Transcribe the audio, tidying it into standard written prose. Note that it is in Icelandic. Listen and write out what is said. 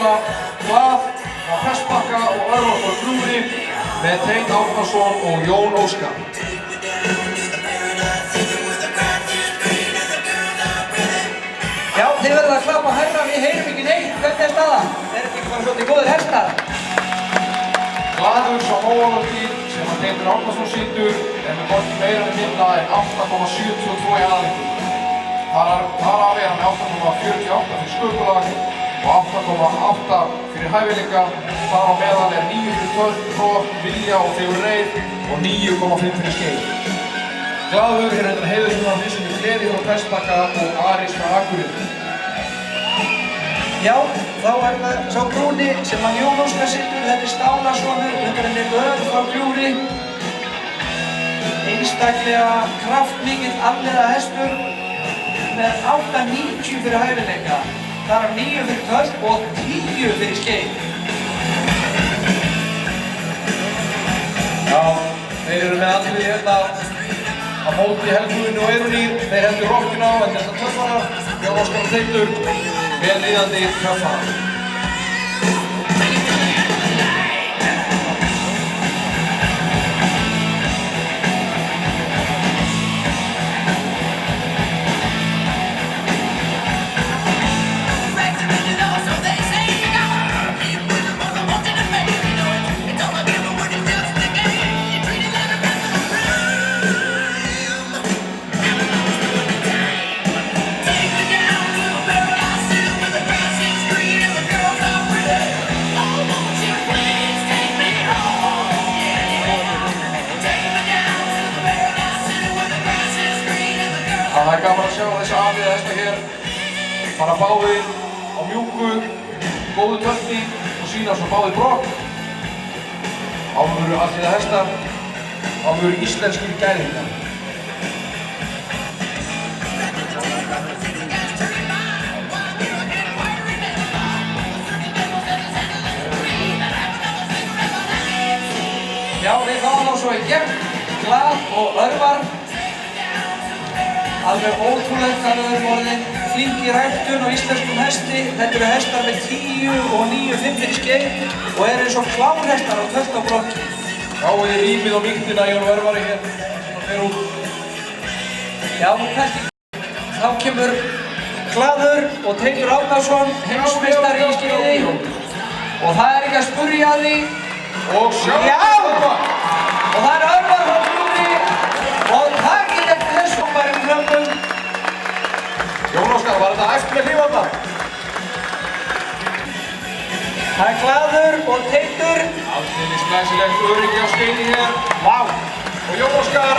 spila Glað á Prestbakka og Örvar frá Gljúfri með Teit Árnason og Jón Óskar. Já, þið verður að klappa hærra, við heyrum ekki neitt. Hvernig staðan? Þetta ekki bara svolítið góðir hestar? Glaður sá Móavöldin sem að Teitur Árnason situr með hvorki meira en minna en 8,72 í aðleikum. Þar af hann með 8,48 fyrir sköpulag og 8,8 fyrir hæfileika. Þar á meðal 9 fyrir törn, vilja og þegur reið og 9,5 fyrir skeið. Glaður reyndar heiðursmaður sem Gleði frá Prestbakka og Aris frá Akureyri. Já, þá það sá brúni sem að Jón Óskar situr. Þetta Stálasonur, þetta Örvar frá Gljúfri. Einstaklega kraftmikill afleiða hestur með 8,90 fyrir hæfileika. Þar af 9 fyrir törn og 10 fyrir skeið. Já, þeir eru með allir hérna á móti Helguvínu og Eirunýr. Þeir heldur rokkinu á, þetta er töffarar. Jón Óskar og Teitur, vel líðandi töffarar. Það er gaman að sjá þessa afliða hesta hér fara báðir á mjúku, góðu törni og sína svo báðir brokk. Alvöru afliða hestar, alvöru íslenskir gæðingar. Já, við fáum þá svo í gegn Glað og Örvar. Alveg ótrúlegt hvað þau eru orðin flink í ræktun á íslenskum hesti. Þetta eru hestar með 10 og 9,5 fyrir skeið og eru eins og klárhestar á tölt á blokki. Gáði rýmið á mýktina Jón Örvari hér sem hann fer út. Já, þá kemur Glaður og Teitur Árnason, heimsmeistari í skeiði. Og það er ekki að spurja að því. Og sjá! Já! Og það er Örvar frá Gljúfri og takið eftir þessum bærum hlömpum. Jón Óskar, var þetta æft með hlífanda? Það er Glaður og Teitur. Alltaf glæsilegt öryggi á skeiði hér. Vá! Og Jón Óskar